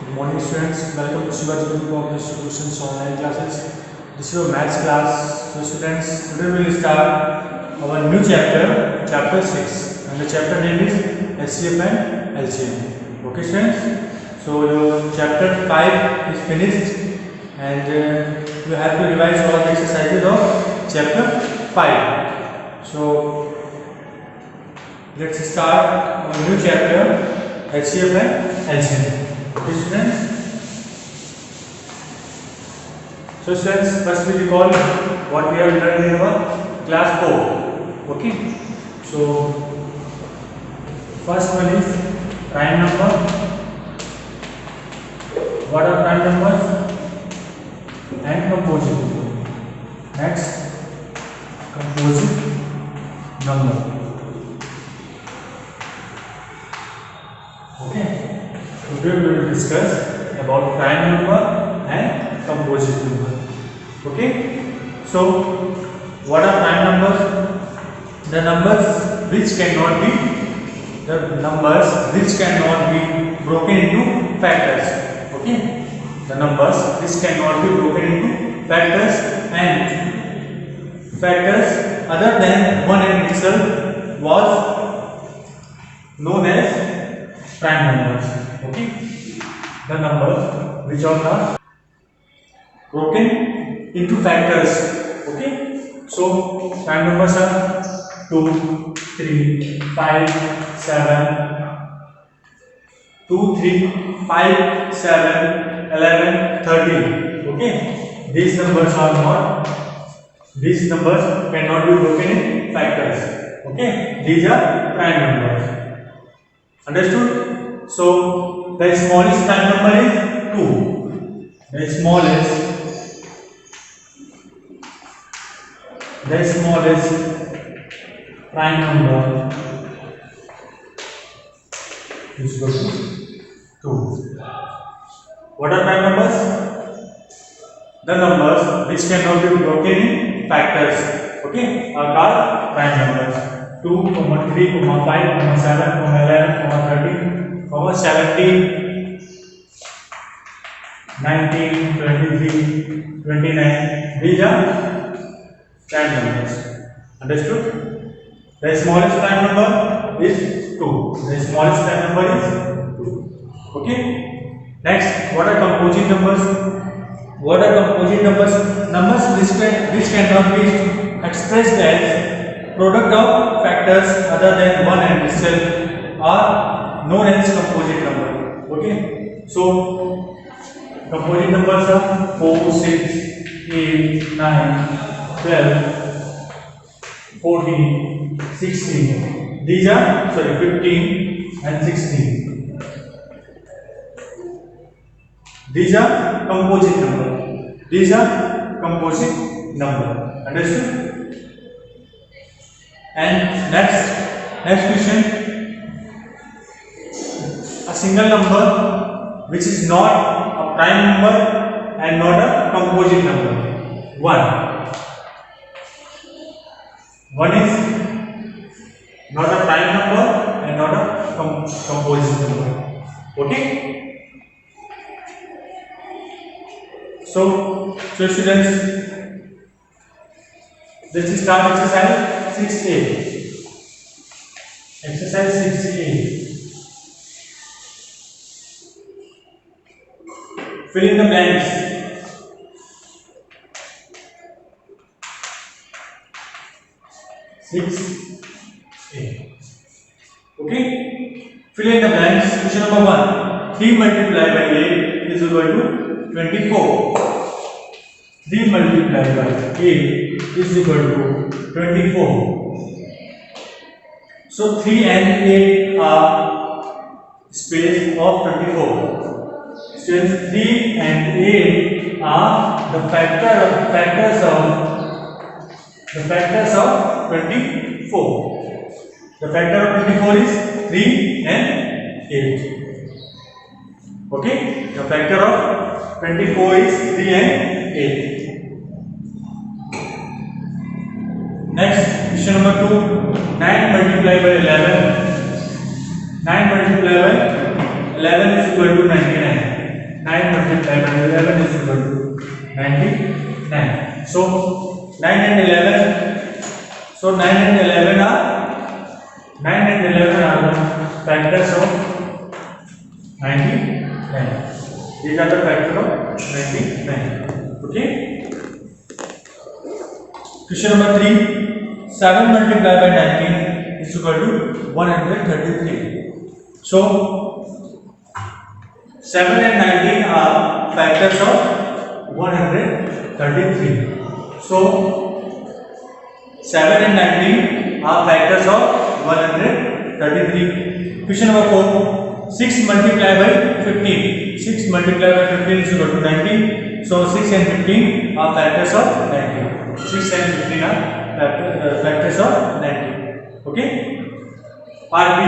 Good morning students, welcome to Shivaji Group of Institutions online classes. This is your maths class. So students, today we will start our new chapter, chapter 6, and the chapter name is HCF and LCM. Okay students, so your chapter 5 is finished and you have to revise all the exercises of chapter 5. So let's start our new chapter, HCF and LCM. Okay students, so students, first we recall what we have learned in our class 4. Okay, so first one is prime number. What are prime numbers? And composite. Next, composite number. Okay, today we will discuss about prime number and composite number. Okay, so what are prime numbers? The numbers which cannot be broken into factors. Okay, the numbers which cannot be broken into factors and factors other than 1 and itself was known as prime numbers. Okay, the numbers which are not broken into factors. Okay, so prime numbers are 2, 3, 5, 7, 2, 3, 5, 7, 11, 13. Okay, these numbers cannot be broken in factors. Okay, these are prime numbers. Understood? So the smallest prime number is 2. The smallest prime number is equal to 2. What are prime numbers? The numbers which cannot be broken in factors. Okay, are called prime numbers. 2, 3, 5, 7, 11, 13, 17, 19, 23, 29. These are prime numbers. Understood? The smallest prime number is 2. The smallest prime number is 2. Okay. Next, what are composite numbers? What are composite numbers? Numbers which cannot be expressed as product of factors other than 1 and itself are known as composite number. Okay. So composite numbers are 4, 6, 8, 9, 12, 14, 16. These are 15 and 16. These are composite number. Understood? And next question. A single number which is not a prime number and not a composite number. 1. 1 is not a prime number and not a composite number. Okay. So students, let's start exercise 6A. Exercise 6A. Fill in the blanks. Okay. Fill in the blanks. Question number 1. 3 multiplied by 8 is equal to 24. 3 multiplied by 8 is equal to 24. So 3 and 8 are space of 24. Since 3 and 8 are the factors of 24. The factor of 24 is 3 and 8. Okay, the factor of 24 is 3 and 8. Next, question number 2. 9 multiplied by 11. 9 multiplied by 11 is equal to 99. 11 is equal to 99. So 9 and 11. So 9 and 11 are the factors of 99. These are the factors of 99. Okay. Question number 3. 7 multiplied by 19 is equal to 133. So 7 and 19 are factors of 133. So 7 and 19 are factors of 133. Question number 4. 6 multiplied by 15. 6 multiplied by 15 is equal to 19. So 6 and 15 are factors of 19. 6 and 15 are factors of 19. Okay. Part B.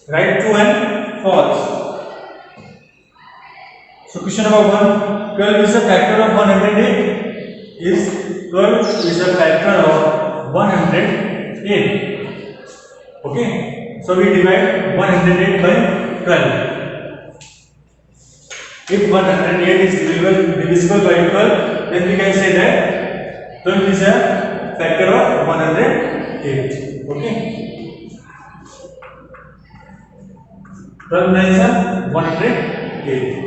Write true and false. So question number 1. 12 is a factor of 108. Is 12 is a factor of 108. Okay. So we divide 108 by 12. If 108 is divisible by 12, then we can say that 12 is a factor of 108. Okay. 12 is a 108.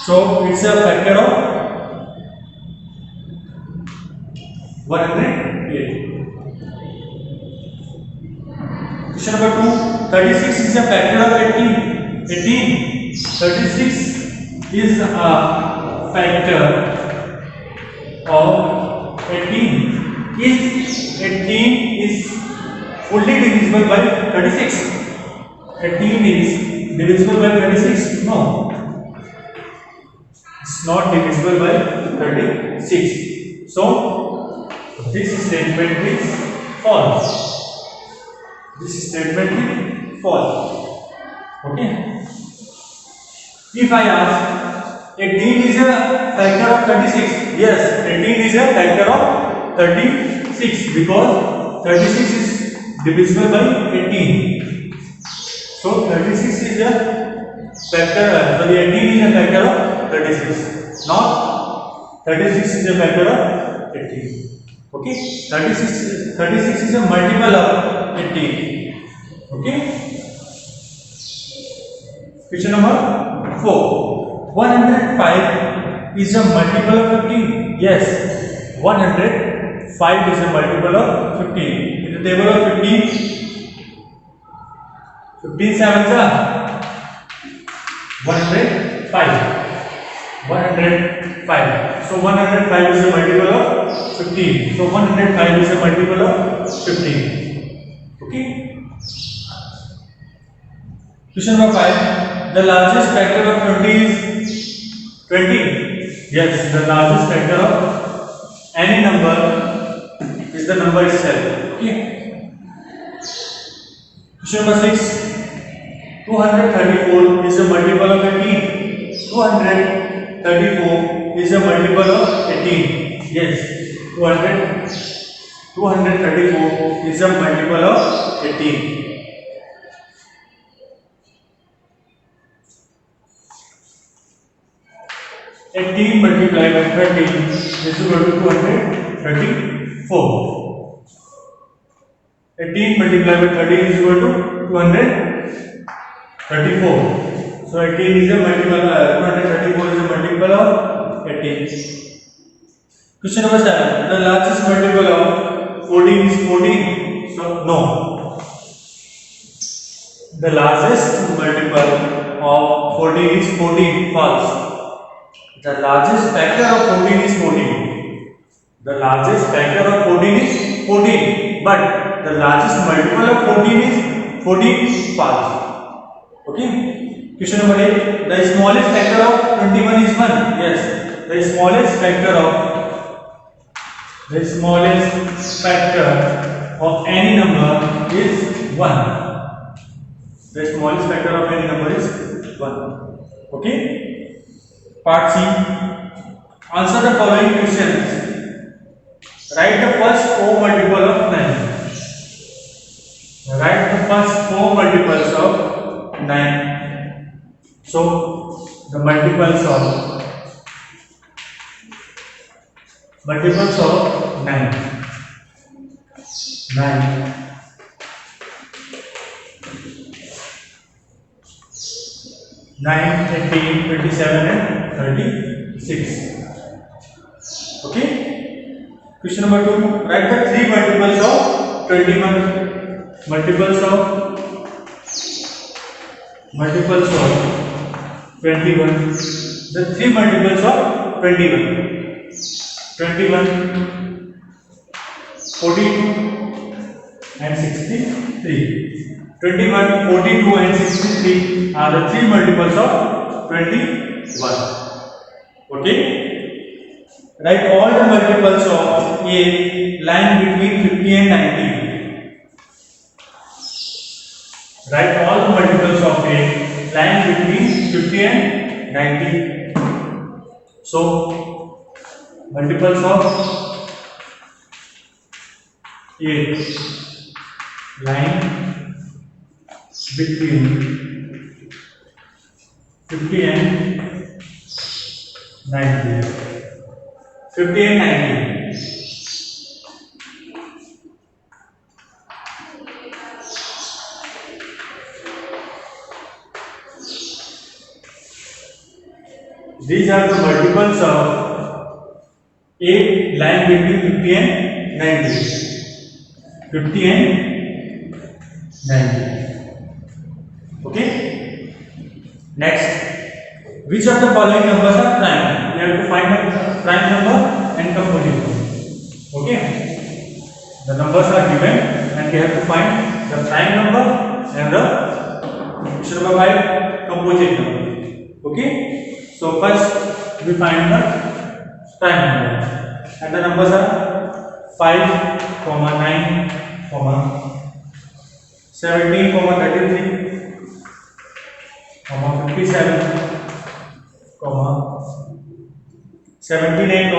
So it's a factor of 108. Question number 2. 36 is a factor of 18. 36 is a factor of 18. Is 18 is fully divisible by 36? 18 is divisible by 36? No. It's not divisible by 36. So this statement is false. This statement is false. Okay. If I ask 18 is a factor of 36, yes, 18 is a factor of 36 because 36 is divisible by 18. So 36 is a factor. Sorry, 18 is a factor of 36. Not 36 is a factor of 18. Okay. 36 is a multiple of 18. Okay. Question number 4. 105 is a multiple of 15. Yes, 105 is a multiple of 15. In the table of 15, 15 sevens are 105. 105. So 105 is a multiple of 15. So 105 is a multiple of 15. Okay. Question number 5. The largest factor of 20 is 20. Yes, the largest factor of any number is the number itself. Okay. Question number 6. 234 is a multiple of 18. 234 is a multiple of 18. Yes, 234 is a multiple of 18. Multiplied by 30 is equal to 234. 18 multiplied by 30 is equal to 234. So 18 is a multiple. 234 is a multiple of 18. Question number 7. The largest multiple of 14 is 14. So no. The largest multiple of 14 is 14. False. The largest factor of 14 is 14. The largest factor of 14 is 14. But the largest multiple of 14 is 14. False. Okay. Question number 8. The smallest factor of 21 is 1. Yes. The smallest factor of any number is 1. The smallest factor of any number is 1. Okay. Part C. Answer the following questions. Write the first 4 multiple of 9. Write the first four multiples of 9. So the multiples of 9. 9, 18, 27 and 36. Okay. Question number 2. Write the three multiples of 21. Multiples of 21. The three multiples of 21. 21, 42 and 63. 21, 42 and 63 are the three multiples of 21. Okay. Write all the multiples of a line between 50 and 90. Write all the multiples of a line between 50 and 90. So multiples of a line between 50 and 90. 50 and 90. These are the multiples of a line between 50 and 90. 50 and 90. Okay. Next, which of the following numbers are prime? We have to find the prime number and composite number. Okay. The numbers are given and we have to find the prime number and the question number 5 composite number. Okay. So first we find the prime number and the numbers are 5, 9, 17, 33, 57, 79,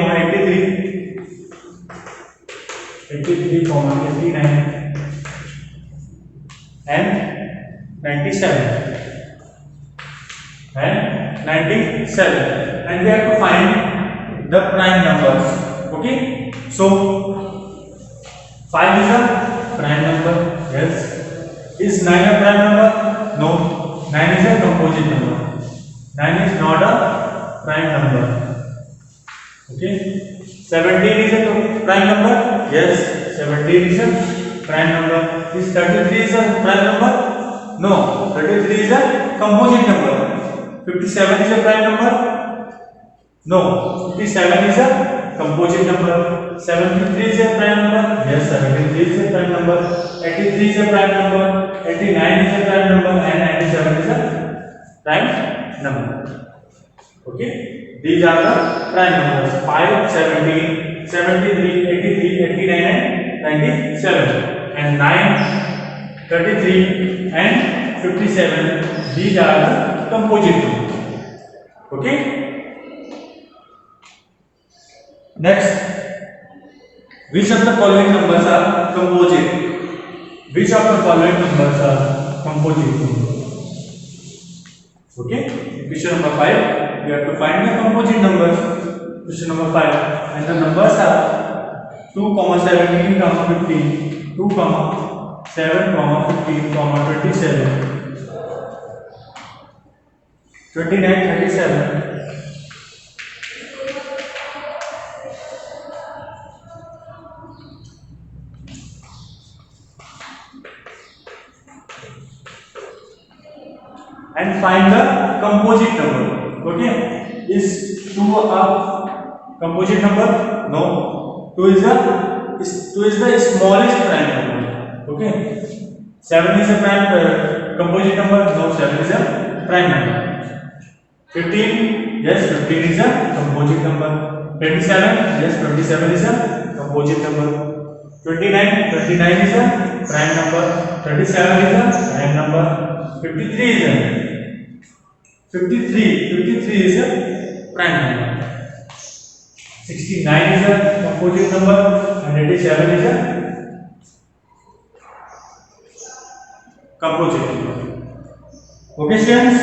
83, 89 and 97 and 97, and we have to find the prime numbers. Okay, so 5 is a prime number. Yes. Is 9 a prime number? No. 9 is a composite number. 9 is not a prime number. Okay. 17 is a prime number. Yes. 17 is a prime number. Is 33 is a prime number? No. 33 is a composite number. 57 is a prime number? No. 57 is a composite number. 73 is a prime number? Yes, 73 is a prime number. 83 is a prime number. 89 is a prime number, and 97 is a prime number. Okay, these are the prime numbers: 5, 17, 73, 83, 89, and 97. And 9, 33, and 57. These are the composite numbers. Okay. Next, which of the following numbers are composite? Which of the following numbers are composite numbers? Okay. Question number 5. We have to find the composite numbers. Question number 5, and the numbers are 2, 17, 15, 2, 7, 15, 27, 29, 37. And find the composite number. Okay, is 2 a composite number? No. 2 is the smallest prime number. Okay. 7 is a prime composite number? No, 7 is a prime number. 15, yes, 15 is a composite number. 27, yes, 27 is a composite number. 29 is a prime number. 37 is a prime number. 53 is a prime number. 69 is a composite number, and 87 is a composite number. Okay, students.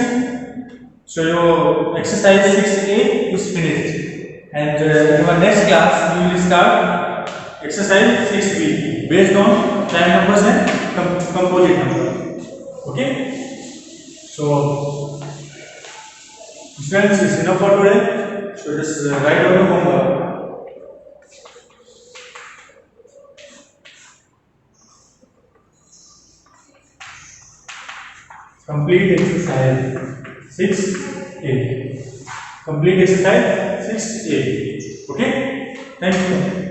So your exercise 6A is finished, and in our next class we will start exercise 6B based on prime numbers and composite numbers. Okay. So students, it's enough for today. So just write down the homework. Complete exercise 6A. Complete exercise 6A. Okay? Thank you.